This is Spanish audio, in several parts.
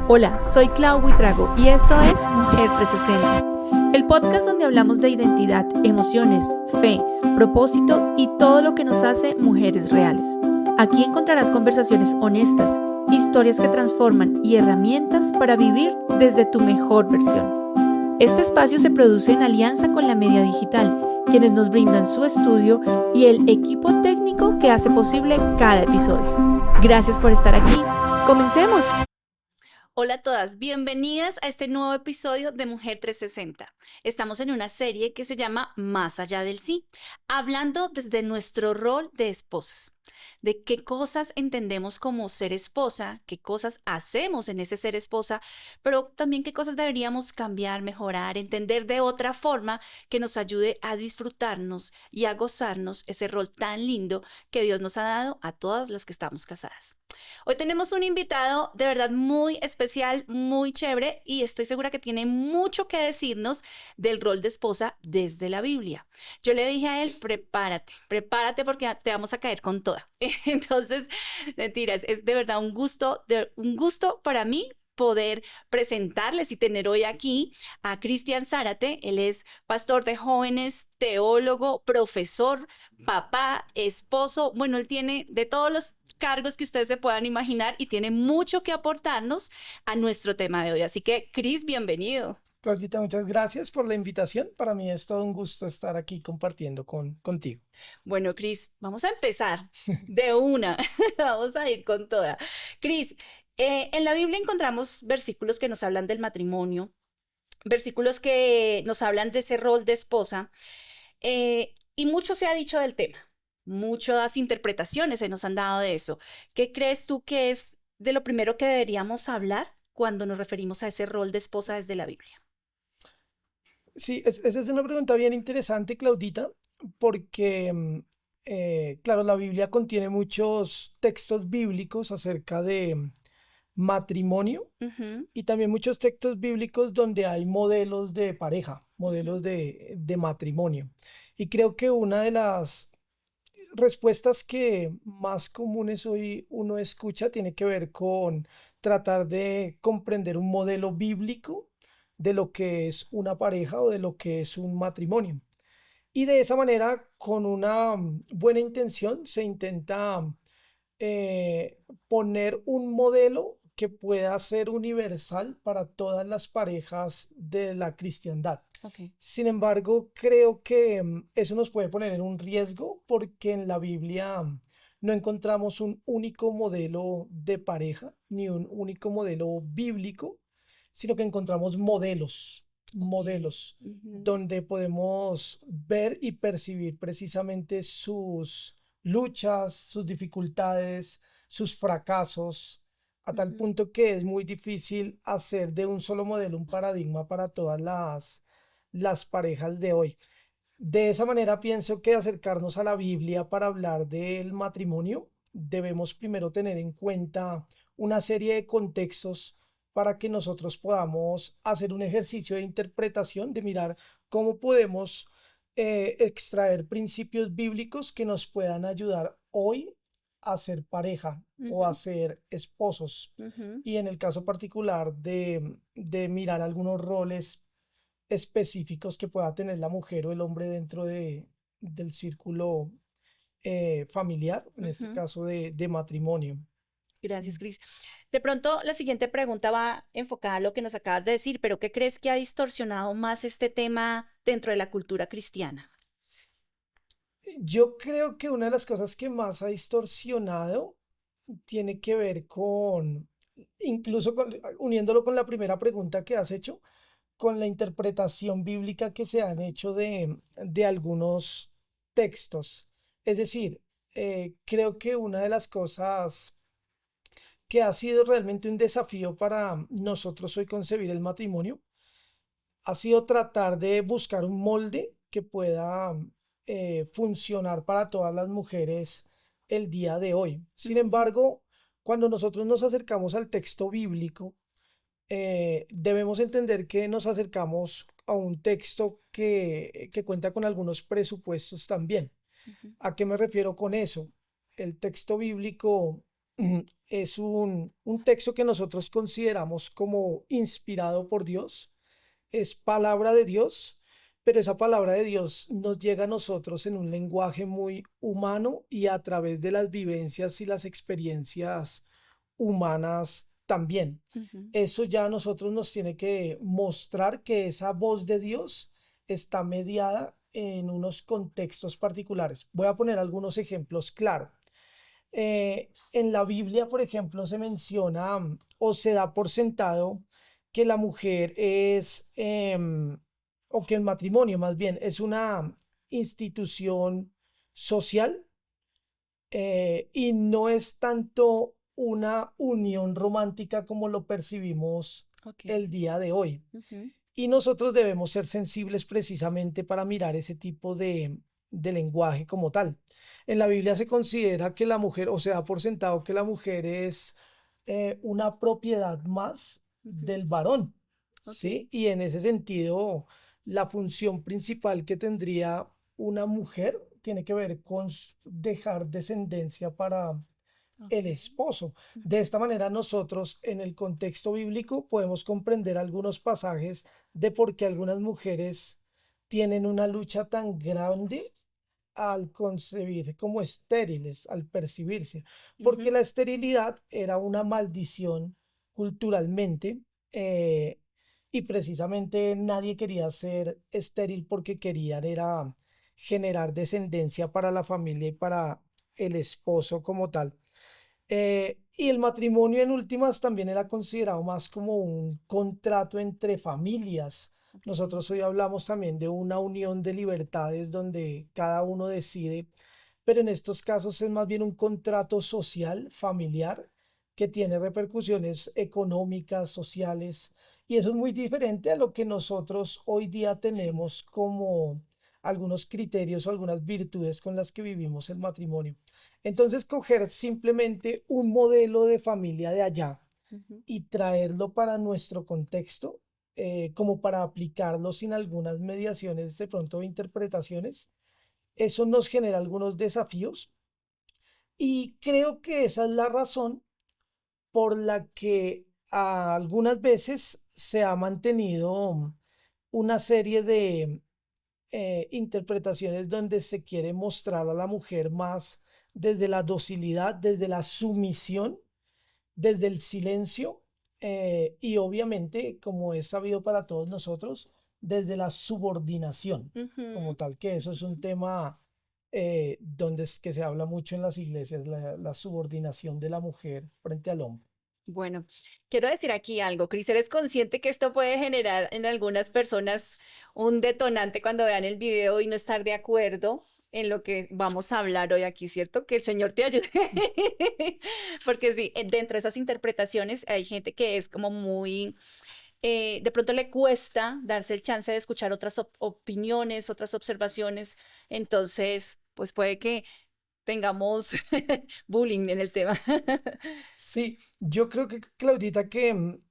Hola, soy Clau Buitrago y esto es Mujer 360, el podcast donde hablamos de identidad, emociones, fe, propósito y todo lo que nos hace mujeres reales. Aquí encontrarás conversaciones honestas, historias que transforman y herramientas para vivir desde tu mejor versión. Este espacio se produce en alianza con La Media Digital, quienes nos brindan su estudio y el equipo técnico que hace posible cada episodio. Gracias por estar aquí. ¡Comencemos! Hola a todas, bienvenidas a este nuevo episodio de Mujer 360. Estamos en una serie que se llama Más allá del sí, hablando desde nuestro rol de esposas, de qué cosas entendemos como ser esposa, qué cosas hacemos en ese ser esposa, pero también qué cosas deberíamos cambiar, mejorar, entender de otra forma que nos ayude a disfrutarnos y a gozarnos ese rol tan lindo que Dios nos ha dado a todas las que estamos casadas. Hoy tenemos un invitado de verdad muy especial, muy chévere y estoy segura que tiene mucho que decirnos del rol de esposa desde la Biblia. Yo le dije a él, prepárate porque te vamos a caer con toda. Entonces, mentiras, es de verdad un gusto para mí poder presentarles y tener hoy aquí a Cristian Zárate. Él es pastor de jóvenes, teólogo, profesor, papá, esposo. Bueno, él tiene de todos los cargos que ustedes se puedan imaginar y tiene mucho que aportarnos a nuestro tema de hoy. Así que, Cris, bienvenido. Claudita, muchas gracias por la invitación. Para mí es todo un gusto estar aquí compartiendo contigo. Bueno, Cris, vamos a empezar de una. Vamos a ir con toda. Cris, en la Biblia encontramos versículos que nos hablan del matrimonio, versículos que nos hablan de ese rol de esposa, y mucho se ha dicho del tema. Muchas interpretaciones se nos han dado de eso. ¿Qué crees tú que es de lo primero que deberíamos hablar cuando nos referimos a ese rol de esposa desde la Biblia? Sí, esa es una pregunta bien interesante, Claudita, porque, claro, la Biblia contiene muchos textos bíblicos acerca de matrimonio Ujú. y también muchos textos bíblicos donde hay modelos de pareja, modelos de matrimonio. Y creo que una de las respuestas que más comunes hoy uno escucha tiene que ver con tratar de comprender un modelo bíblico de lo que es una pareja o de lo que es un matrimonio. Y de esa manera, con una buena intención, se intenta poner un modelo que pueda ser universal para todas las parejas de la cristiandad. Ok. Sin embargo, creo que eso nos puede poner en un riesgo porque en la Biblia no encontramos un único modelo de pareja ni un único modelo bíblico, sino que encontramos Ok. modelos Ujú. donde podemos ver y percibir precisamente sus luchas, sus dificultades, sus fracasos, a tal Ujú. punto que es muy difícil hacer de un solo modelo un paradigma para todas las parejas de hoy. De esa manera pienso que acercarnos a la Biblia para hablar del matrimonio, debemos primero tener en cuenta una serie de contextos para que nosotros podamos hacer un ejercicio de interpretación, de mirar cómo podemos extraer principios bíblicos que nos puedan ayudar hoy a ser pareja o a Ujú. ser esposos. Ujú. Y en el caso particular de mirar algunos roles específicos que pueda tener la mujer o el hombre dentro del círculo familiar, en este Ujú. caso de matrimonio. Gracias, Cris. De pronto, la siguiente pregunta va enfocada a lo que nos acabas de decir, pero ¿qué crees que ha distorsionado más este tema dentro de la cultura cristiana? Yo creo que una de las cosas que más ha distorsionado tiene que ver con, incluso uniéndolo con la primera pregunta que has hecho, con la interpretación bíblica que se han hecho de algunos textos. Es decir, creo que una de las cosas que ha sido realmente un desafío para nosotros hoy concebir el matrimonio ha sido tratar de buscar un molde que pueda funcionar para todas las mujeres el día de hoy. Sin Ujú. embargo, cuando nosotros nos acercamos al texto bíblico, debemos entender que nos acercamos a un texto que cuenta con algunos presupuestos también. Ujú. ¿A qué me refiero con eso? El texto bíblico es un texto que nosotros consideramos como inspirado por Dios, es palabra de Dios, pero esa palabra de Dios nos llega a nosotros en un lenguaje muy humano y a través de las vivencias y las experiencias humanas también. Ujú. Eso ya a nosotros nos tiene que mostrar que esa voz de Dios está mediada en unos contextos particulares. Voy a poner algunos ejemplos claros. En la Biblia, por ejemplo, se menciona o se da por sentado que la mujer es, o que el matrimonio más bien, es una institución social, y no es tanto una unión romántica como lo percibimos Ok. el día de hoy. Ujú. Y nosotros debemos ser sensibles precisamente para mirar ese tipo de lenguaje como tal. En la Biblia se considera que la mujer, o se da por sentado que la mujer es una propiedad más Ujú. del varón, Ok. ¿sí? Y en ese sentido, la función principal que tendría una mujer tiene que ver con dejar descendencia para Ok. el esposo. De Ujú. esta manera nosotros en el contexto bíblico podemos comprender algunos pasajes de por qué algunas mujeres tienen una lucha tan grande al concebir como estériles, al percibirse, porque Ujú. la esterilidad era una maldición culturalmente, eh, y precisamente nadie quería ser estéril porque querían era generar descendencia para la familia y para el esposo como tal. Y el matrimonio en últimas también era considerado más como un contrato entre familias. Ok. Nosotros hoy hablamos también de una unión de libertades donde cada uno decide, pero en estos casos es más bien un contrato social, familiar, que tiene repercusiones económicas, sociales, y eso es muy diferente a lo que nosotros hoy día Sí. tenemos como algunos criterios o algunas virtudes con las que vivimos el matrimonio. Entonces, coger simplemente un modelo de familia de allá Ujú. y traerlo para nuestro contexto, como para aplicarlo sin algunas mediaciones de pronto interpretaciones, eso nos genera algunos desafíos y creo que esa es la razón por la que algunas veces se ha mantenido una serie de interpretaciones donde se quiere mostrar a la mujer más desde la docilidad, desde la sumisión, desde el silencio, y obviamente, como es sabido para todos nosotros, desde la subordinación Ujú. como tal, que eso es un tema donde es que se habla mucho en las iglesias, la subordinación de la mujer frente al hombre. Bueno, quiero decir aquí algo, Cris, ¿eres consciente que esto puede generar en algunas personas un detonante cuando vean el video y no estar de acuerdo en lo que vamos a hablar hoy aquí, ¿cierto? Que el Señor te ayude. Porque sí, dentro de esas interpretaciones hay gente que es como muy, de pronto le cuesta darse el chance de escuchar otras opiniones, otras observaciones. Entonces, pues puede que tengamos bullying en el tema. Sí, yo creo que, Claudita, que,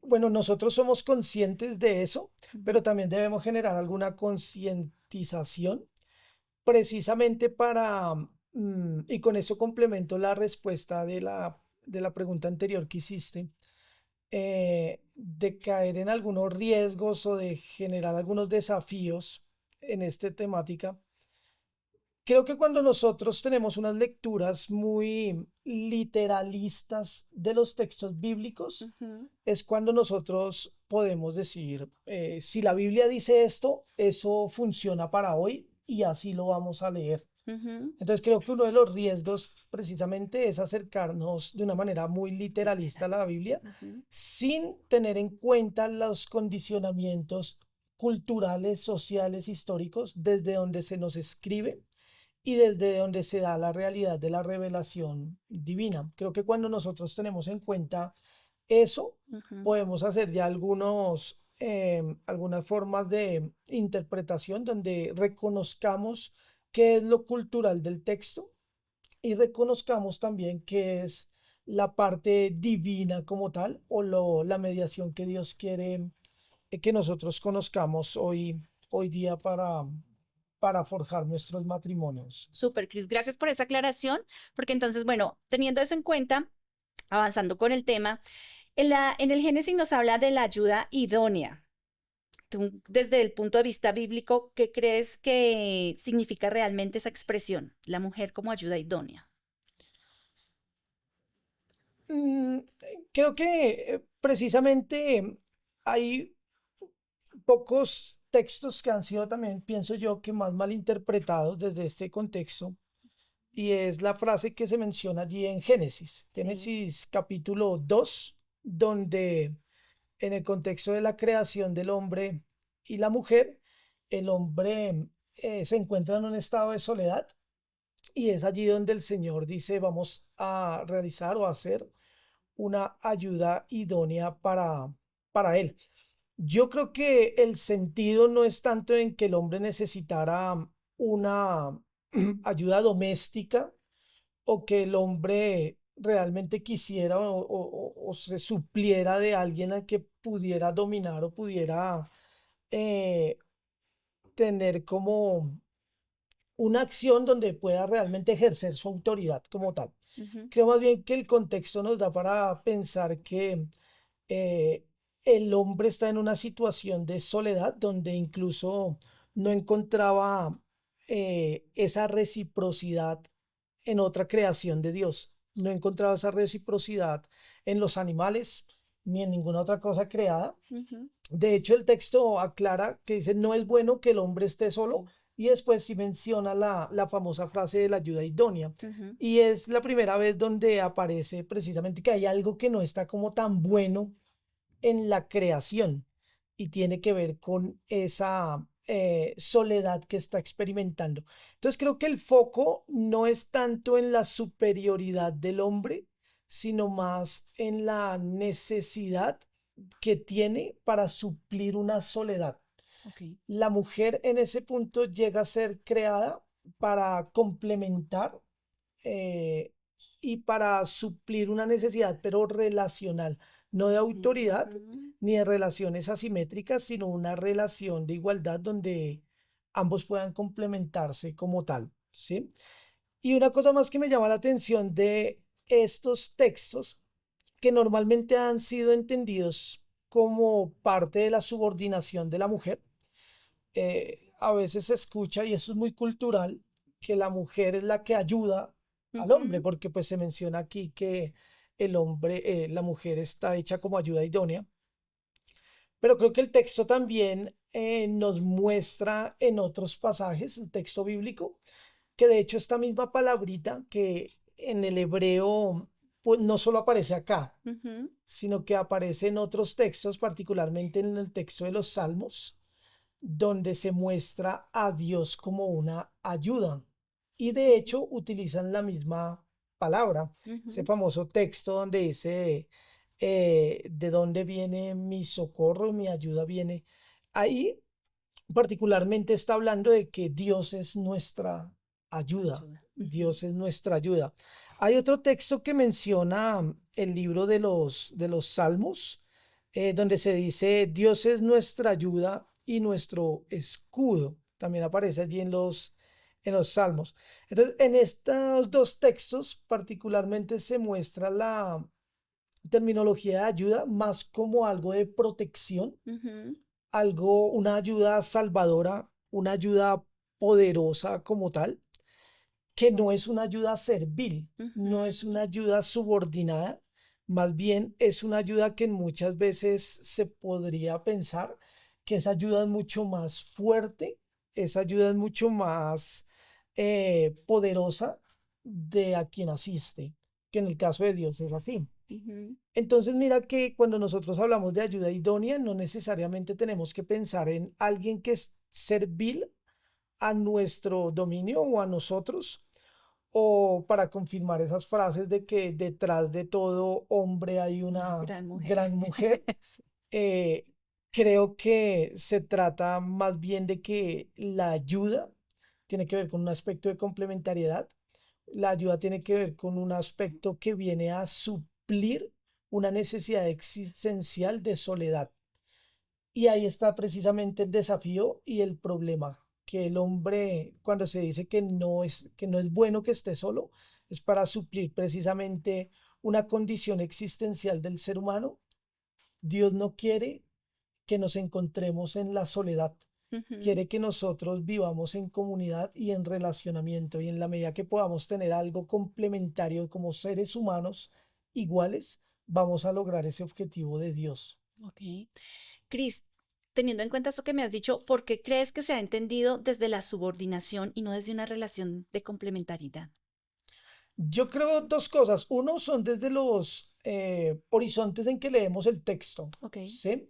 bueno, nosotros somos conscientes de eso, pero también debemos generar alguna concientización precisamente para, y con eso complemento la respuesta de la pregunta anterior que hiciste, de caer en algunos riesgos o de generar algunos desafíos en esta temática. Creo que cuando nosotros tenemos unas lecturas muy literalistas de los textos bíblicos, Ujú. es cuando nosotros podemos decir, si la Biblia dice esto, eso funciona para hoy y así lo vamos a leer. Ujú. Entonces creo que uno de los riesgos precisamente es acercarnos de una manera muy literalista a la Biblia Ujú. sin tener en cuenta los condicionamientos culturales, sociales, históricos desde donde se nos escribe y desde donde se da la realidad de la revelación divina. Creo que cuando nosotros tenemos en cuenta eso, Ujú. podemos hacer ya algunas formas de interpretación donde reconozcamos qué es lo cultural del texto y reconozcamos también qué es la parte divina como tal o la mediación que Dios quiere que nosotros conozcamos hoy día para forjar nuestros matrimonios. Súper, Cris, gracias por esa aclaración, porque entonces, bueno, teniendo eso en cuenta, avanzando con el tema, en el Génesis nos habla de la ayuda idónea. Tú, desde el punto de vista bíblico, ¿qué crees que significa realmente esa expresión, la mujer como ayuda idónea? Mm, Creo que precisamente hay pocos textos que han sido también, pienso yo, que más malinterpretados desde este contexto, y es la frase que se menciona allí en Génesis, Sí. Génesis capítulo 2, donde en el contexto de la creación del hombre y la mujer, el hombre se encuentra en un estado de soledad, y es allí donde el Señor dice, vamos a realizar o hacer una ayuda idónea para él. Yo creo que el sentido no es tanto en que el hombre necesitara una ayuda doméstica, o que el hombre realmente quisiera o se supliera de alguien al que pudiera dominar o pudiera eh, tener como una acción donde pueda realmente ejercer su autoridad como tal. Ujú, Creo más bien que el contexto nos da para pensar que eh, el hombre está en una situación de soledad donde incluso no encontraba esa reciprocidad en otra creación de Dios. No encontraba esa reciprocidad en los animales ni en ninguna otra cosa creada. ujú, De hecho, el texto aclara que dice, no es bueno que el hombre esté solo, sí, y después sí menciona la famosa frase de la ayuda idónea. ujú, Y es la primera vez donde aparece precisamente que hay algo que no está como tan bueno en la creación, y tiene que ver con esa soledad que está experimentando. Entonces creo que el foco no es tanto en la superioridad del hombre, sino más en la necesidad que tiene para suplir una soledad. ok, La mujer en ese punto llega a ser creada para complementar eh, y para suplir una necesidad, pero relacional, no de autoridad ujú, ni de relaciones asimétricas, sino una relación de igualdad donde ambos puedan complementarse como tal, ¿sí? Y una cosa más que me llama la atención de estos textos, que normalmente han sido entendidos como parte de la subordinación de la mujer, a veces se escucha, y eso es muy cultural, que la mujer es la que ayuda al hombre, ujú, porque pues se menciona aquí que el hombre, la mujer está hecha como ayuda idónea, pero creo que el texto también nos muestra en otros pasajes, el texto bíblico, que de hecho esta misma palabrita que en el hebreo pues no solo aparece acá, ujú, sino que aparece en otros textos, particularmente en el texto de los Salmos, donde se muestra a Dios como una ayuda. Y de ujú, hecho utilizan la misma palabra, ese ujú, famoso texto donde dice, ¿de dónde viene mi socorro? Mi ayuda viene. Ahí particularmente está hablando de que Dios es nuestra ayuda. ayuda, ujú, Dios es nuestra ayuda. Hay otro texto que menciona el libro de los Salmos, donde se dice, Dios es nuestra ayuda y nuestro escudo. También aparece allí en los Salmos. Entonces, en estos dos textos particularmente se muestra la terminología de ayuda más como algo de protección, ujú, algo, una ayuda salvadora, una ayuda poderosa como tal, que no es una ayuda servil, no es una ujú, ayuda subordinada, más bien es una ayuda que muchas veces se podría pensar que esa ayuda es mucho más fuerte, esa ayuda es mucho más poderosa de a quien asiste, que en el caso de Dios es así. ujú, Entonces, mira que cuando nosotros hablamos de ayuda idónea, no necesariamente tenemos que pensar en alguien que es servil a nuestro dominio o a nosotros, o para confirmar esas frases de que detrás de todo hombre hay una una gran mujer. gran mujer. eh, Creo que se trata más bien de que la ayuda tiene que ver con un aspecto de complementariedad. La ayuda tiene que ver con un aspecto que viene a suplir una necesidad existencial de soledad. Y ahí está precisamente el desafío y el problema. que el hombre, cuando se dice que no es bueno que esté solo, es para suplir precisamente una condición existencial del ser humano. Dios no quiere que nos encontremos en la soledad. Ujú. Quiere que nosotros vivamos en comunidad y en relacionamiento, y en la medida que podamos tener algo complementario como seres humanos iguales, vamos a lograr ese objetivo de Dios. Ok. Cris, teniendo en cuenta esto que me has dicho, ¿por qué crees que se ha entendido desde la subordinación y no desde una relación de complementariedad? Yo creo dos cosas. Uno son desde los horizontes en que leemos el texto, Ok. ¿sí?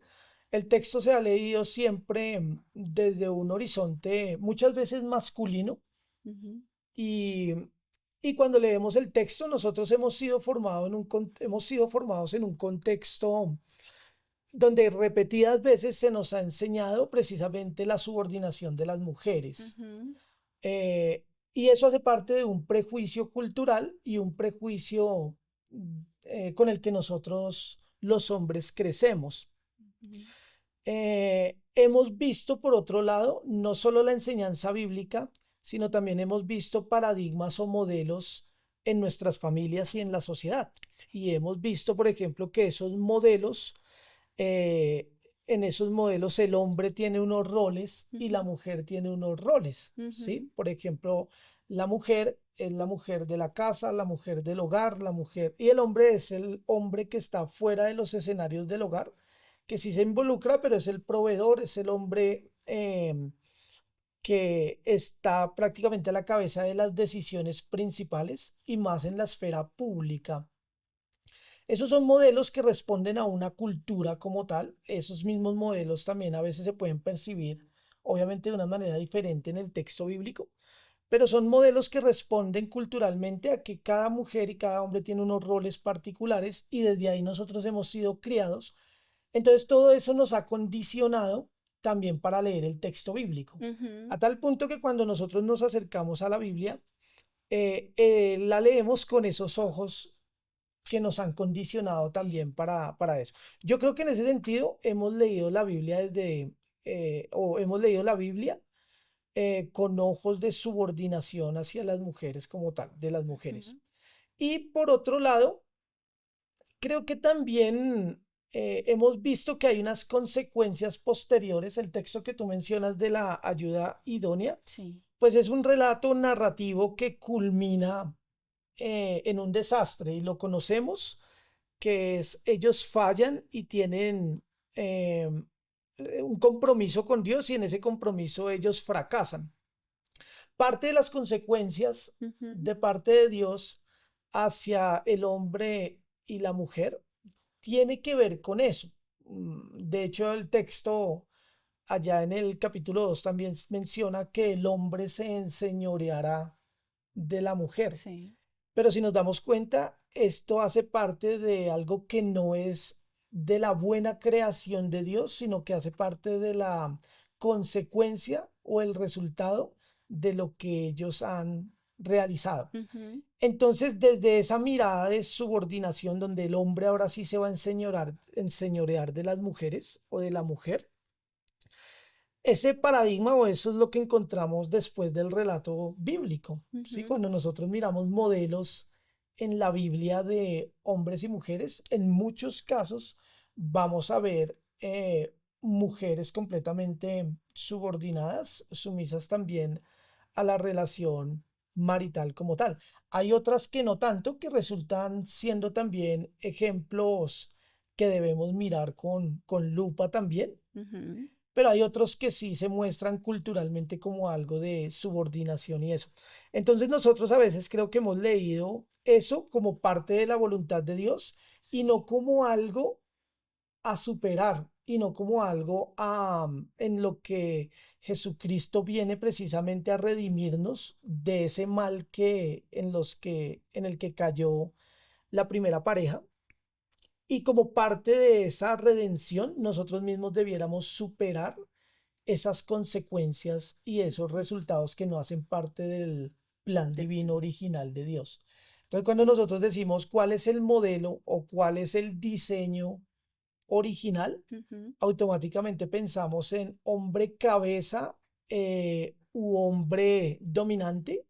El texto se ha leído siempre desde un horizonte muchas veces masculino, Ujú. y, y cuando leemos el texto nosotros hemos sido hemos sido formados en un contexto donde repetidas veces se nos ha enseñado precisamente la subordinación de las mujeres. Ujú. Eh, y eso hace parte de un prejuicio cultural y un prejuicio con el que nosotros los hombres crecemos. Ujú. Hemos visto, por otro lado, no solo la enseñanza bíblica, sino también hemos visto paradigmas o modelos en nuestras familias y en la sociedad. Sí. Y hemos visto, por ejemplo, que esos modelos, eh, en esos modelos el hombre tiene unos roles y la Ujú. mujer tiene unos roles, ¿sí? Ujú. Por ejemplo, la mujer es la mujer de la casa, la mujer del hogar, la mujer, y el hombre es el hombre que está fuera de los escenarios del hogar, que sí se involucra, pero es el proveedor, es el hombre que está prácticamente a la cabeza de las decisiones principales y más en la esfera pública. Esos son modelos que responden a una cultura como tal. Esos mismos modelos también a veces se pueden percibir, obviamente de una manera diferente en el texto bíblico, pero son modelos que responden culturalmente a que cada mujer y cada hombre tiene unos roles particulares, y desde ahí nosotros hemos sido criados. Entonces todo eso nos ha condicionado también para leer el texto bíblico. Ujú. A tal punto que cuando nosotros nos acercamos a la Biblia, la leemos con esos ojos que nos han condicionado también para eso. Yo creo que en ese sentido hemos leído la Biblia o hemos leído la Biblia con ojos de subordinación hacia las mujeres como tal, de las mujeres. Ujú. Y por otro lado, creo que también hemos visto que hay unas consecuencias posteriores. El texto que tú mencionas de la ayuda idónea, Sí. pues es un relato narrativo que culmina en un desastre, y lo conocemos, que es ellos fallan y tienen eh, un compromiso con Dios, y en ese compromiso ellos fracasan. Parte de las consecuencias Ujú. de parte de Dios hacia el hombre y la mujer tiene que ver con eso. De hecho, el texto allá en el capítulo 2 también menciona que el hombre se enseñoreará de la mujer. Sí. Pero si nos damos cuenta, esto hace parte de algo que no es de la buena creación de Dios, sino que hace parte de la consecuencia o el resultado de lo que ellos han realizado. Ujú. Entonces, desde esa mirada de subordinación, donde el hombre ahora sí se va a enseñorear de las mujeres o de la mujer, ese paradigma o eso es lo que encontramos después del relato bíblico, ¿sí? Ujú. Cuando nosotros miramos modelos en la Biblia de hombres y mujeres, en muchos casos vamos a ver mujeres completamente subordinadas, sumisas también a la relación marital como tal. Hay otras que no tanto, que resultan siendo también ejemplos que debemos mirar con lupa también, Ujú. pero hay otros que sí se muestran culturalmente como algo de subordinación y eso. Entonces nosotros a veces creo que hemos leído eso como parte de la voluntad de Dios, y Sí. no como algo a superar, y no como algo en lo que Jesucristo viene precisamente a redimirnos de ese mal en el que cayó la primera pareja. Y como parte de esa redención, nosotros mismos debiéramos superar esas consecuencias y esos resultados que no hacen parte del plan Del divino plan. original de Dios. Entonces, cuando nosotros decimos cuál es el modelo o cuál es el diseño original, Ujú. automáticamente pensamos en hombre cabeza, u hombre dominante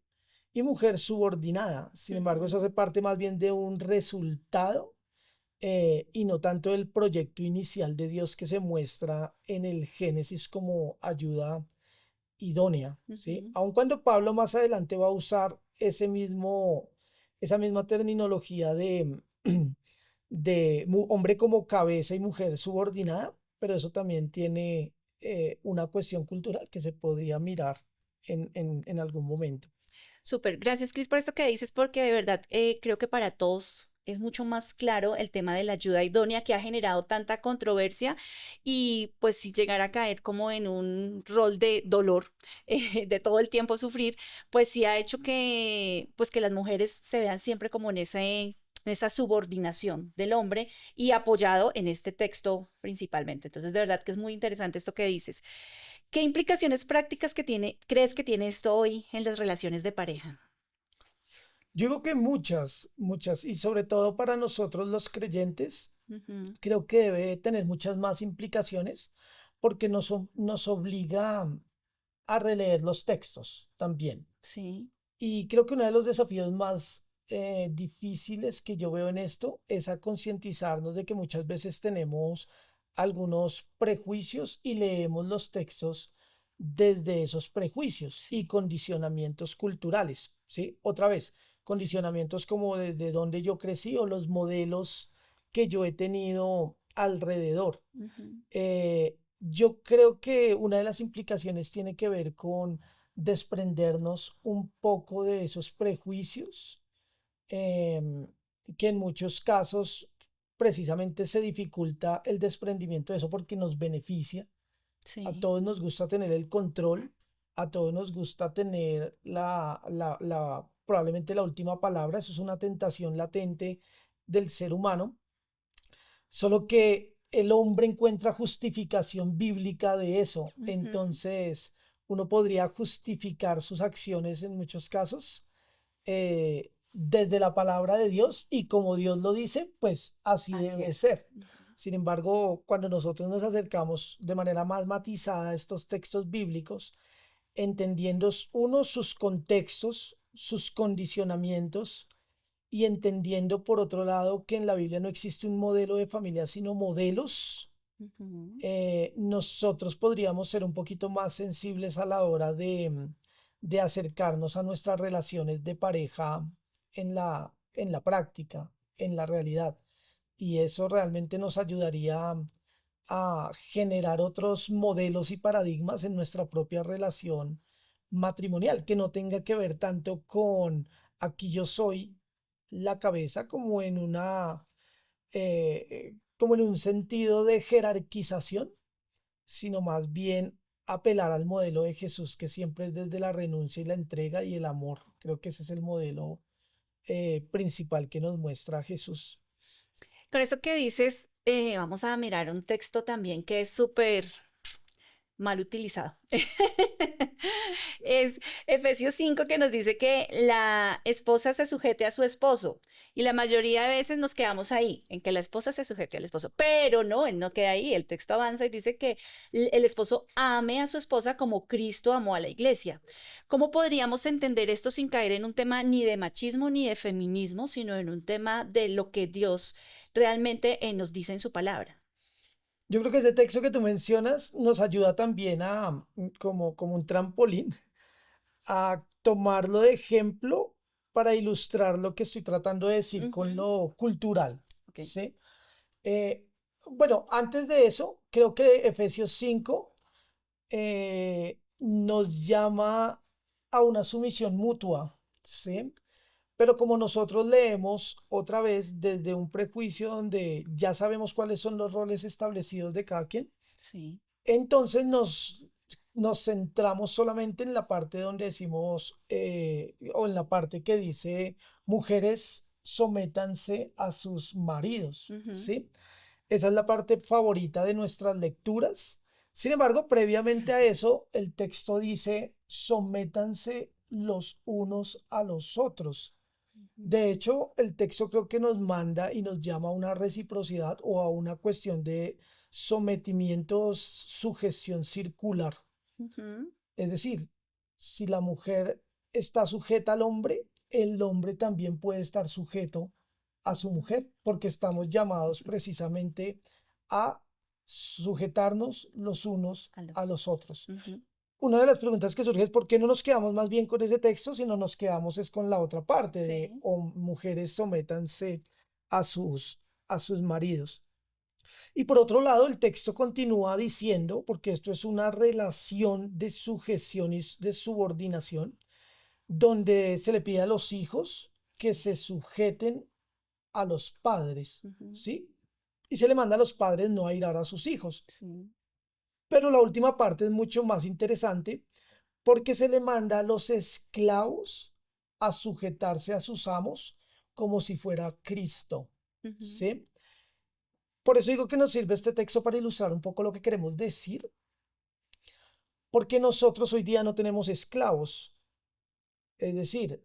y mujer subordinada. Sin embargo, eso Ujú. hace parte más bien de un resultado y no tanto del proyecto inicial de Dios que se muestra en el Génesis como ayuda idónea, ¿sí? Ujú. Aun cuando Pablo más adelante va a usar esa misma terminología de, hombre como cabeza y mujer subordinada, pero eso también tiene una cuestión cultural que se podría mirar en algún momento. Súper, gracias Cris por esto que dices, porque de verdad creo que para todos es mucho más claro el tema de la ayuda idónea que ha generado tanta controversia y pues si llegar a caer como en un rol de dolor, de todo el tiempo sufrir, pues sí ha hecho que pues que las mujeres se vean siempre como en esa subordinación del hombre y apoyado en este texto principalmente. Entonces, de verdad que es muy interesante esto que dices. ¿Qué implicaciones prácticas crees que tiene esto hoy en las relaciones de pareja? Yo digo que muchas, muchas, y sobre todo para nosotros los creyentes, Ujú. creo que debe tener muchas más implicaciones porque nos obliga a releer los textos también. Sí, Y creo que uno de los desafíos más difíciles que yo veo en esto es a concientizarnos de que muchas veces tenemos algunos prejuicios y leemos los textos desde esos prejuicios y sí. condicionamientos culturales, ¿sí? Otra vez, condicionamientos como desde donde yo crecí o los modelos que yo he tenido alrededor. Ujú. Yo creo que una de las implicaciones tiene que ver con desprendernos un poco de esos prejuicios, em, que en muchos casos precisamente se dificulta el desprendimiento de eso porque nos beneficia. A Sí, todos nos gusta tener el control, a todos nos gusta tener probablemente la última palabra. Eso es una tentación latente del ser humano. Solo que el hombre encuentra justificación bíblica de eso. ujú. Entonces, uno podría justificar sus acciones en muchos casos desde la palabra de Dios y como Dios lo dice, pues así Así debe es. ser. Ujú. Sin embargo, cuando nosotros nos acercamos de manera más matizada a estos textos bíblicos, entendiendo uno sus contextos, sus condicionamientos, y entendiendo por otro lado que en la Biblia no existe un modelo de familia, sino modelos, Ujú. nosotros podríamos ser un poquito más sensibles a la hora de acercarnos a nuestras relaciones de pareja en la práctica, en la realidad. Y eso realmente nos ayudaría a generar otros modelos y paradigmas en nuestra propia relación matrimonial, que no tenga que ver tanto con aquí yo soy la cabeza como en un sentido de jerarquización, sino más bien apelar al modelo de Jesús, que siempre es desde la renuncia y la entrega y el amor. Creo que ese es el modelo principal que nos muestra Jesús. Con eso que dices, vamos a mirar un texto también que es súper mal utilizado. Es Efesios 5 que nos dice que la esposa se sujete a su esposo y la mayoría de veces nos quedamos ahí, en que la esposa se sujete al esposo, pero no, él no queda ahí, el texto avanza y dice que el esposo ame a su esposa como Cristo amó a la iglesia. ¿Cómo podríamos entender esto sin caer en un tema ni de machismo ni de feminismo, sino en un tema de lo que Dios realmente nos dice en su palabra? Yo creo que ese texto que tú mencionas nos ayuda también como un trampolín, a tomarlo de ejemplo para ilustrar lo que estoy tratando de decir con Ujú. lo cultural, Ok. ¿sí? Eh, bueno, antes de eso, creo que Efesios 5 nos llama a una sumisión mutua, ¿sí? Pero como nosotros leemos otra vez desde un prejuicio donde ya sabemos cuáles son los roles establecidos de cada quien, Sí. entonces nos centramos solamente en la parte donde decimos, o en la parte que dice, mujeres, sométanse a sus maridos, Ujú. ¿sí? Esa es la parte favorita de nuestras lecturas. Sin embargo, previamente a eso, el texto dice, sométanse los unos a los otros. Ujú. De hecho, el texto creo que nos manda y nos llama a una reciprocidad o a una cuestión de sometimiento, sujeción circular. Ujú. Es decir, si la mujer está sujeta al hombre, el hombre también puede estar sujeto a su mujer, porque estamos llamados precisamente a sujetarnos los unos A a los los otros. Ujú. Una de las preguntas que surge es por qué no nos quedamos más bien con ese texto, sino nos quedamos es con la otra parte de Sí. mujeres sométanse a a sus maridos. Y por otro lado, el texto continúa diciendo, porque esto es una relación de sujeción y de subordinación, donde se le pide a los hijos que se sujeten a los padres, Ujú. ¿sí? Y se le manda a los padres no airar a sus hijos. Sí. Pero la última parte es mucho más interesante porque se le manda a los esclavos a sujetarse a sus amos como si fuera Cristo, Ujú. ¿sí? Por eso digo que nos sirve este texto para ilustrar un poco lo que queremos decir, porque nosotros hoy día no tenemos esclavos. Es decir,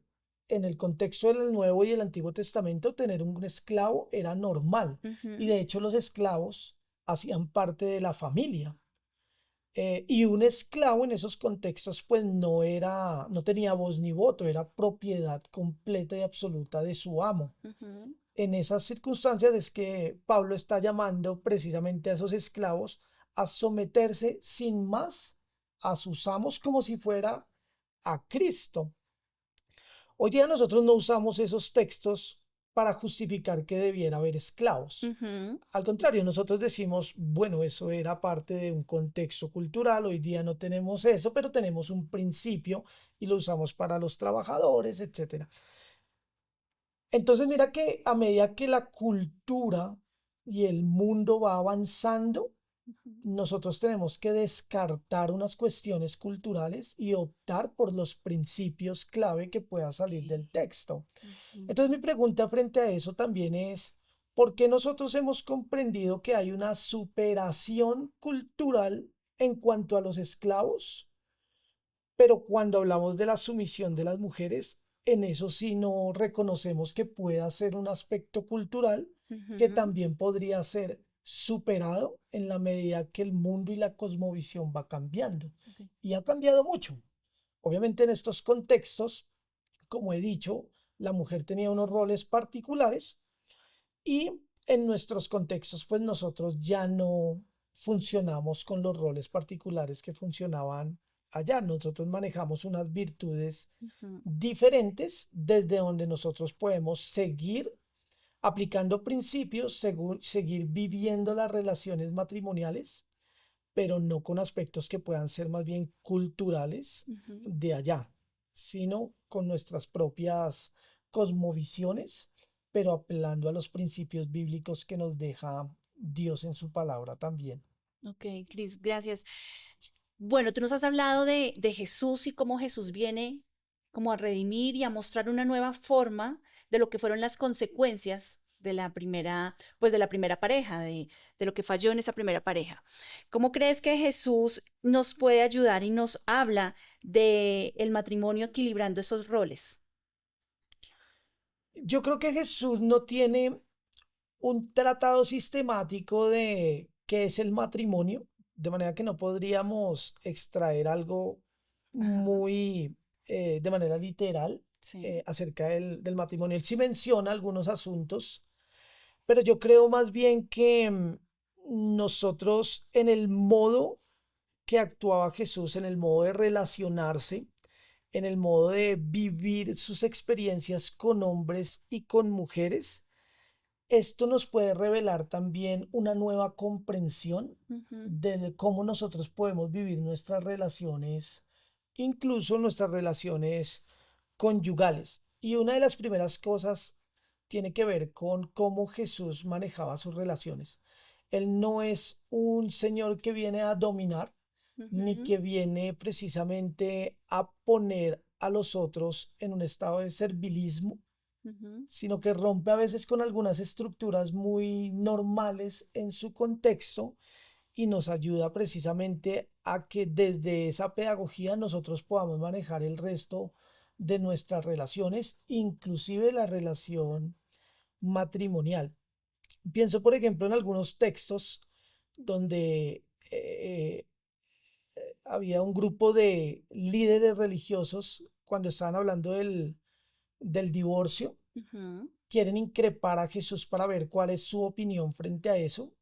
en el contexto del Nuevo y el Antiguo Testamento, tener un esclavo era normal. Y Ujú. de hecho los esclavos hacían parte de la familia. Y un esclavo en esos contextos pues no tenía voz ni voto, era propiedad completa y absoluta de su amo. Ujú. En esas circunstancias es que Pablo está llamando precisamente a esos esclavos a someterse sin más a sus amos como si fuera a Cristo. Hoy día nosotros no usamos esos textos para justificar que debiera haber esclavos. Ujú. Al contrario, nosotros decimos, bueno, eso era parte de un contexto cultural, hoy día no tenemos eso, pero tenemos un principio y lo usamos para los trabajadores, etcétera. Entonces mira que a medida que la cultura y el mundo va avanzando, Ujú. nosotros tenemos que descartar unas cuestiones culturales y optar por los principios clave que pueda salir Ok. del texto. Ujú. Entonces mi pregunta frente a eso también es, ¿por qué nosotros hemos comprendido que hay una superación cultural en cuanto a los esclavos? Pero cuando hablamos de la sumisión de las mujeres, en eso sí no reconocemos que pueda ser un aspecto cultural que Ujú. también podría ser superado en la medida que el mundo y la cosmovisión va cambiando. Ok. Y ha cambiado mucho. Obviamente en estos contextos, como he dicho, la mujer tenía unos roles particulares y en nuestros contextos, pues nosotros ya no funcionamos con los roles particulares que funcionaban allá. Nosotros manejamos unas virtudes Ujú. diferentes desde donde nosotros podemos seguir aplicando principios, seguir viviendo las relaciones matrimoniales, pero no con aspectos que puedan ser más bien culturales Ujú. de allá, sino con nuestras propias cosmovisiones, pero apelando a los principios bíblicos que nos deja Dios en su palabra también. Ok, Cris, gracias. Bueno, tú nos has hablado de Jesús y cómo Jesús viene como a redimir y a mostrar una nueva forma de lo que fueron las consecuencias de la primera, pues de la primera pareja, de lo que falló en esa primera pareja. ¿Cómo crees que Jesús nos puede ayudar y nos habla de el matrimonio equilibrando esos roles? Yo creo que Jesús no tiene un tratado sistemático de qué es el matrimonio, de manera que no podríamos extraer algo Ajá, muy de manera literal sí. acerca del matrimonio. Él sí menciona algunos asuntos, pero yo creo más bien que nosotros en el modo que actuaba Jesús, en el modo de relacionarse, en el modo de vivir sus experiencias con hombres y con mujeres, esto nos puede revelar también una nueva comprensión Ujú. de cómo nosotros podemos vivir nuestras relaciones, incluso nuestras relaciones conyugales. Y una de las primeras cosas tiene que ver con cómo Jesús manejaba sus relaciones. Él no es un señor que viene a dominar, ni Ujú. que viene precisamente a poner a los otros en un estado de servilismo, Ujú. sino que rompe a veces con algunas estructuras muy normales en su contexto y nos ayuda precisamente a que desde esa pedagogía nosotros podamos manejar el resto de nuestras relaciones, inclusive la relación matrimonial. Pienso, por ejemplo, en algunos textos donde había un grupo de líderes religiosos cuando estaban hablando del divorcio, Ujú, quieren increpar a Jesús para ver cuál es su opinión frente a eso.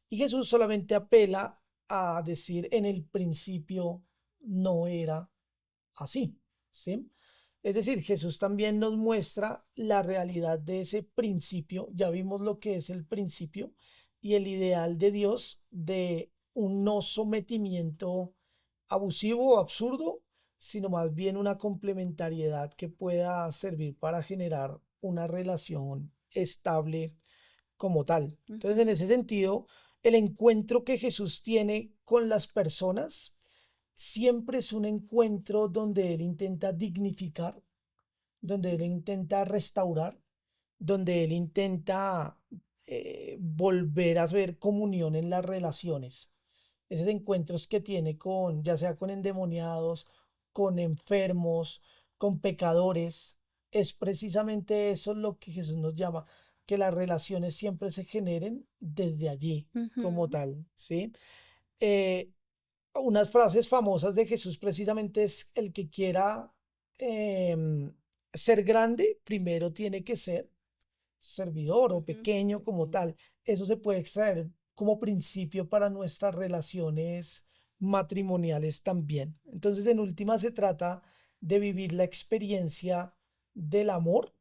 Y Jesús solamente apela a decir en el principio no era así, ¿sí? Es decir, Jesús también nos muestra la realidad de ese principio, ya vimos lo que es el principio y el ideal de Dios de un no sometimiento abusivo o absurdo, sino más bien una complementariedad que pueda servir para generar una relación estable como tal. Entonces, en ujú, ese sentido, el encuentro que Jesús tiene con las personas siempre es un encuentro donde Él intenta dignificar, donde Él intenta restaurar, donde Él intenta volver a ver comunión en las relaciones. Esos encuentros que tiene con, ya sea con endemoniados, con enfermos, con pecadores, es precisamente eso lo que Jesús nos llama, que las relaciones siempre se generen desde allí, como ujú, tal, ¿sí? Eh, unas frases famosas de Jesús precisamente es el que quiera em, ser grande, primero tiene que ser servidor o ujú, pequeño como tal. Eso se puede extraer como principio para nuestras relaciones matrimoniales también. Entonces, en última, se trata de vivir la experiencia del amor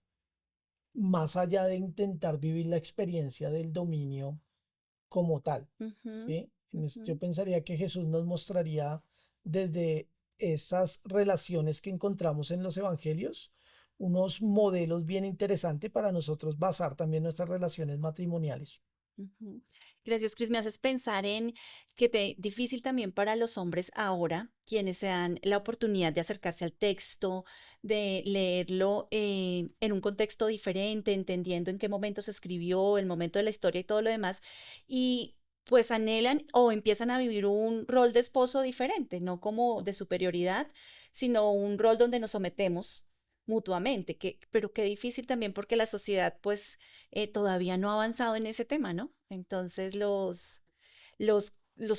más allá de intentar vivir la experiencia del dominio como tal, ujú, ¿sí? Yo ujú. pensaría que Jesús nos mostraría desde esas relaciones que encontramos en los evangelios unos modelos bien interesantes para nosotros basar también nuestras relaciones matrimoniales. Ujú. Gracias, Cris. Me haces pensar en que difícil también para los hombres ahora, quienes se dan la oportunidad de acercarse al texto, de leerlo en un contexto diferente, entendiendo en qué momento se escribió, el momento de la historia y todo lo demás, y pues anhelan o empiezan a vivir un rol de esposo diferente, no como de superioridad, sino un rol donde nos sometemos mutuamente, pero qué difícil también porque la sociedad pues todavía no ha avanzado en ese tema, ¿no? Entonces los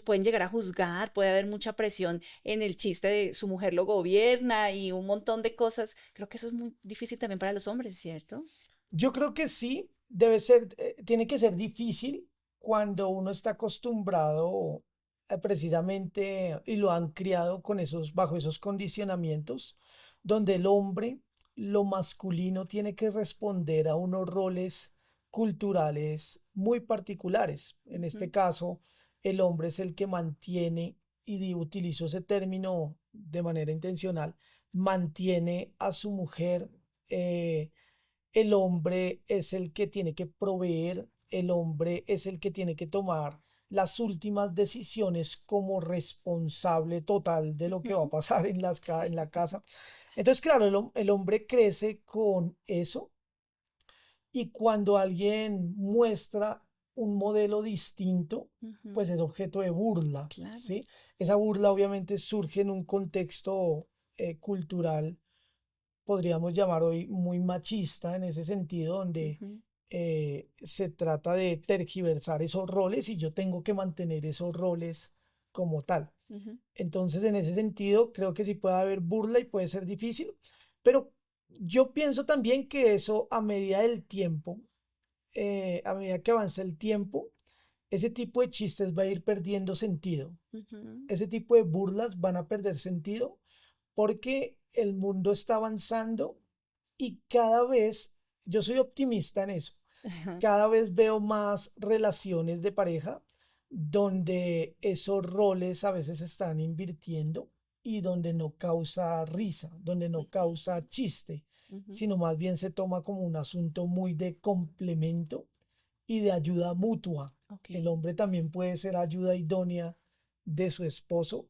pueden llegar a juzgar, puede haber mucha presión en el chiste de su mujer lo gobierna y un montón de cosas. Creo que eso es muy difícil también para los hombres, ¿cierto? Yo creo que sí, debe ser, tiene que ser difícil cuando uno está acostumbrado precisamente y lo han criado con esos, bajo esos condicionamientos, donde el hombre, lo masculino, tiene que responder a unos roles culturales muy particulares. En este Ujú, caso, el hombre es el que mantiene, y utilizo ese término de manera intencional, mantiene a su mujer. El hombre es el que tiene que proveer, el hombre es el que tiene que tomar las últimas decisiones como responsable total de lo que va a ujú, pasar en sí, la casa. Entonces, claro, el hombre crece con eso y cuando alguien muestra un modelo distinto, ujú, pues es objeto de burla, claro. ¿sí? Esa burla obviamente surge en un contexto cultural podríamos llamar hoy muy machista en ese sentido, donde Ujú, se trata de tergiversar esos roles y yo tengo que mantener esos roles como tal. ujú, Entonces, en ese sentido, creo que sí puede haber burla y puede ser difícil, pero yo pienso también que eso a medida del tiempo, a medida que avanza el tiempo, ese tipo de chistes va a ir perdiendo sentido. ujú, Ese tipo de burlas van a perder sentido porque el mundo está avanzando y cada vez, yo soy optimista en eso, ajá, cada vez veo más relaciones de pareja donde esos roles a veces se están invirtiendo y donde no causa risa, donde no ujú, causa chiste, ujú, sino más bien se toma como un asunto muy de complemento y de ayuda mutua. ok. El hombre también puede ser ayuda idónea de su esposo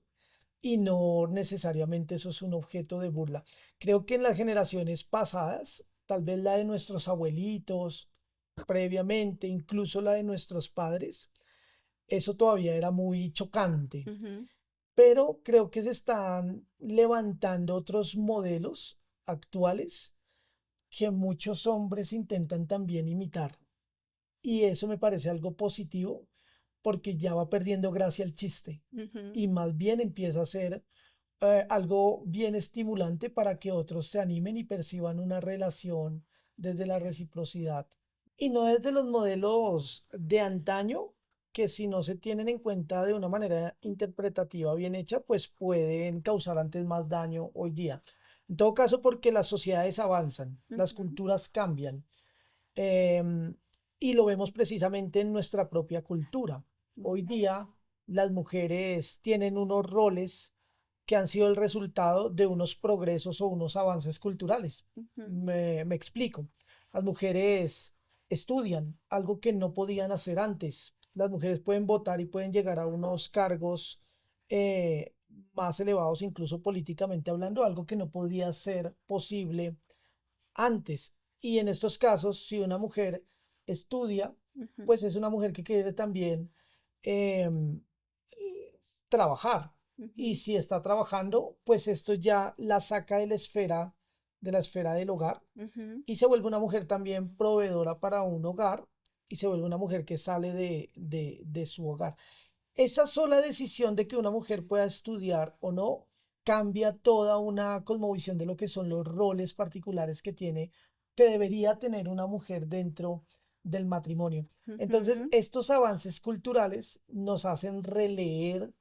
y no necesariamente eso es un objeto de burla. Creo que en las generaciones pasadas, tal vez la de nuestros abuelitos, previamente, incluso la de nuestros padres, eso todavía era muy chocante, Ujú, pero creo que se están levantando otros modelos actuales que muchos hombres intentan también imitar. Y eso me parece algo positivo porque ya va perdiendo gracia el chiste Ujú, y más bien empieza a ser algo bien estimulante para que otros se animen y perciban una relación desde la reciprocidad y no desde los modelos de antaño que si no se tienen en cuenta de una manera interpretativa bien hecha, pues pueden causar antes más daño hoy día. En todo caso, porque las sociedades avanzan, las ujú, culturas cambian, em, y lo vemos precisamente en nuestra propia cultura. Hoy ujú, día las mujeres tienen unos roles que han sido el resultado de unos progresos o unos avances culturales. ujú, Me explico. Las mujeres estudian, algo que no podían hacer antes. Las mujeres pueden votar y pueden llegar a unos cargos eh, más elevados, incluso políticamente hablando, algo que no podía ser posible antes. Y en estos casos, si una mujer estudia, ujú, pues es una mujer que quiere también em, trabajar. Y ujú, si está trabajando, pues esto ya la saca de la esfera del hogar ujú, y se vuelve una mujer también proveedora para un hogar y se vuelve una mujer que sale de su hogar. Esa sola decisión de que una mujer pueda estudiar o no cambia toda una cosmovisión de lo que son los roles particulares que tiene, que debería tener una mujer dentro del matrimonio. Entonces, ujú, estos avances culturales nos hacen releer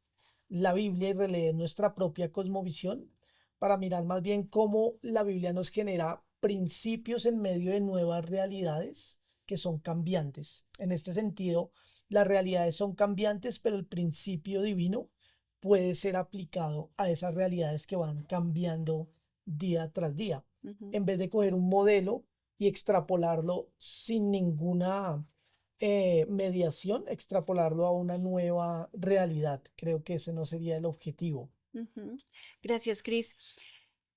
la Biblia y releer nuestra propia cosmovisión para mirar más bien cómo la Biblia nos genera principios en medio de nuevas realidades que son cambiantes. En este sentido, las realidades son cambiantes, pero el principio divino puede ser aplicado a esas realidades que van cambiando día tras día. ujú. En vez de coger un modelo y extrapolarlo sin ninguna mediación, extrapolarlo a una nueva realidad. Creo que ese no sería el objetivo. Ujú. Gracias, Cris.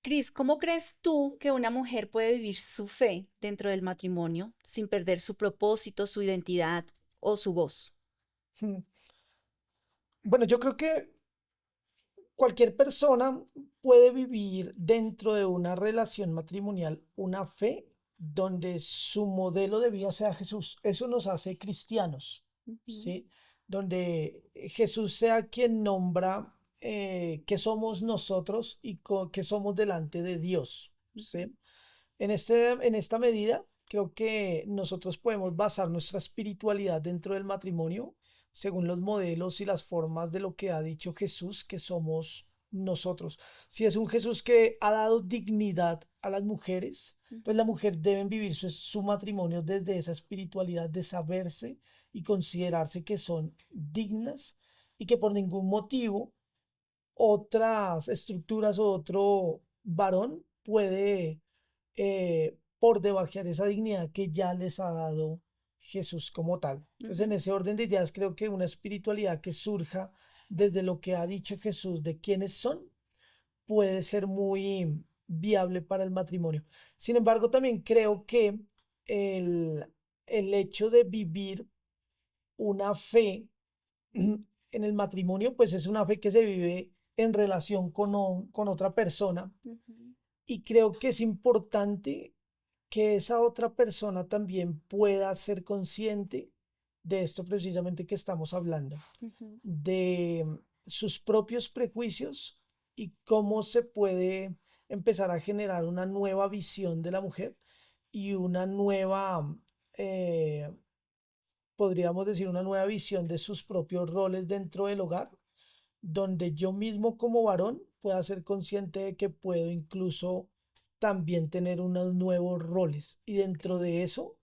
Cris, ¿cómo crees tú que una mujer puede vivir su fe dentro del matrimonio sin perder su propósito, su identidad o su voz? Bueno, yo creo que cualquier persona puede vivir dentro de una relación matrimonial una fe donde su modelo de vida sea Jesús. Eso nos hace cristianos, Ujú, ¿sí? Donde Jesús sea quien nombra qué somos nosotros y qué somos delante de Dios, ujú, ¿sí? En esta medida, creo que nosotros podemos basar nuestra espiritualidad dentro del matrimonio según los modelos y las formas de lo que ha dicho Jesús que somos nosotros. Si es un Jesús que ha dado dignidad a las mujeres, pues la ujú, mujer debe vivir su matrimonio desde esa espiritualidad de saberse y considerarse que son dignas y que por ningún motivo otras estructuras o otro varón puede por debajear esa dignidad que ya les ha dado Jesús como tal. Entonces, en ujú, ese orden de ideas, creo que una espiritualidad que surja desde lo que ha dicho Jesús de quiénes son puede ser muy viable para el matrimonio. Sin embargo, también creo que el, el hecho de vivir una fe en el matrimonio, pues es una fe que se vive en relación con otra persona ujú, y creo que es importante que esa otra persona también pueda ser consciente de esto precisamente que estamos hablando, ujú, de sus propios prejuicios y cómo se puede empezar a generar una nueva visión de la mujer y una nueva, eh, podríamos decir, una nueva visión de sus propios roles dentro del hogar, donde yo mismo como varón pueda ser consciente de que puedo incluso también tener unos nuevos roles y dentro ok. de eso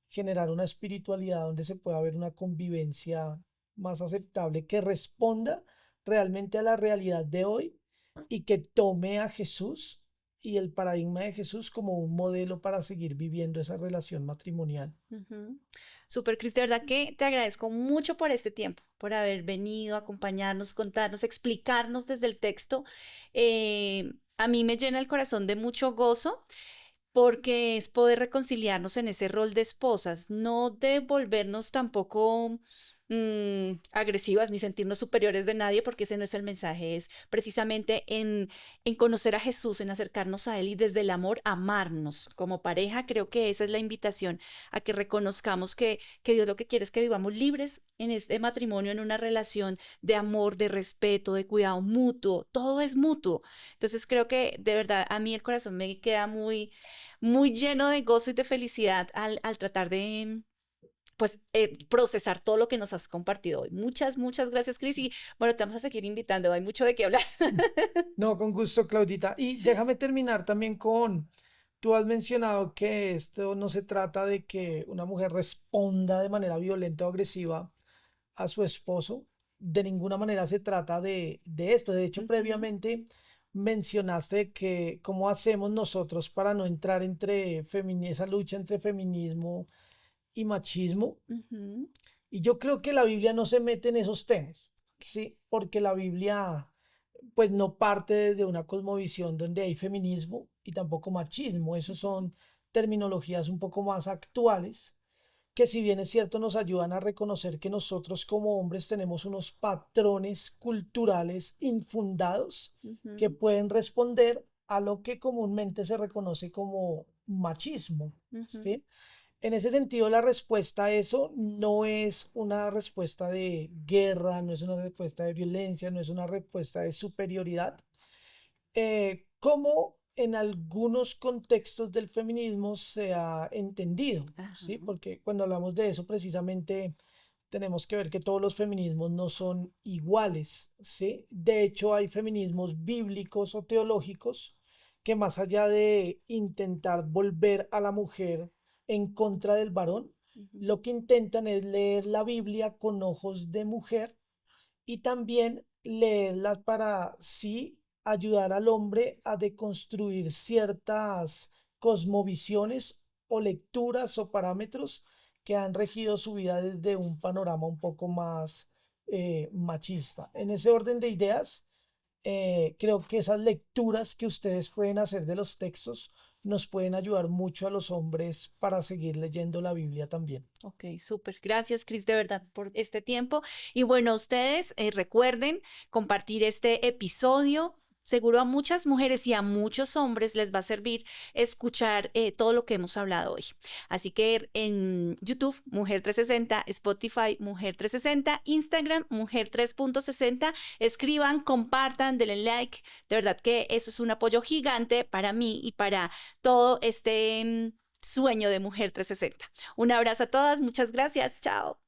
generar una espiritualidad donde se pueda ver una convivencia más aceptable que responda realmente a la realidad de hoy y que tome a Jesús y el paradigma de Jesús como un modelo para seguir viviendo esa relación matrimonial. Ujú. Súper, Cris, de verdad que te agradezco mucho por este tiempo, por haber venido a acompañarnos, contarnos, explicarnos desde el texto. A mí me llena el corazón de mucho gozo porque es poder reconciliarnos en ese rol de esposas, no de volvernos tampoco agresivas ni sentirnos superiores de nadie, porque ese no es el mensaje, es precisamente en conocer a Jesús, en acercarnos a Él y desde el amor amarnos como pareja. Creo que esa es la invitación a que reconozcamos que Dios lo que quiere es que vivamos libres en este matrimonio, en una relación de amor, de respeto, de cuidado mutuo, todo es mutuo. Entonces creo que de verdad a mí el corazón me queda muy, muy lleno de gozo y de felicidad al tratar de pues procesar todo lo que nos has compartido hoy. Muchas, muchas gracias, Cris. Y bueno, te vamos a seguir invitando, hay mucho de qué hablar. No, con gusto, Claudita. Y déjame terminar también con, tú has mencionado que esto no se trata de que una mujer responda de manera violenta o agresiva a su esposo. De ninguna manera se trata de esto. De hecho, Ujú, previamente mencionaste que cómo hacemos nosotros para no entrar entre esa lucha entre feminismo y machismo. ujú, Y yo creo que la Biblia no se mete en esos temas, ¿sí? Porque la Biblia, pues no parte desde una cosmovisión donde hay feminismo y tampoco machismo. Esos son terminologías un poco más actuales, que si bien es cierto nos ayudan a reconocer que nosotros como hombres tenemos unos patrones culturales infundados que ujú, pueden responder a lo que comúnmente se reconoce como machismo, ujú, ¿sí? En ese sentido, la respuesta a eso no es una respuesta de guerra, no es una respuesta de violencia, no es una respuesta de superioridad, como en algunos contextos del feminismo se ha entendido, ajá, ¿sí? Porque cuando hablamos de eso, precisamente tenemos que ver que todos los feminismos no son iguales, ¿sí? De hecho, hay feminismos bíblicos o teológicos que más allá de intentar volver a la mujer en contra del varón, ujú, lo que intentan es leer la Biblia con ojos de mujer y también leerlas para sí ayudar al hombre a deconstruir ciertas cosmovisiones o lecturas o parámetros que han regido su vida desde un panorama un poco más machista. En ese orden de ideas, creo que esas lecturas que ustedes pueden hacer de los textos nos pueden ayudar mucho a los hombres para seguir leyendo la Biblia también. ok, súper. Gracias, Cris, de verdad, por este tiempo. Y bueno, ustedes recuerden compartir este episodio. Seguro a muchas mujeres y a muchos hombres les va a servir escuchar todo lo que hemos hablado hoy. Así que en YouTube, Mujer 360, Spotify, Mujer 360, Instagram, Mujer 3.60, escriban, compartan, denle like. De verdad que eso es un apoyo gigante para mí y para todo este sueño de Mujer 360. Un abrazo a todas, muchas gracias, chao.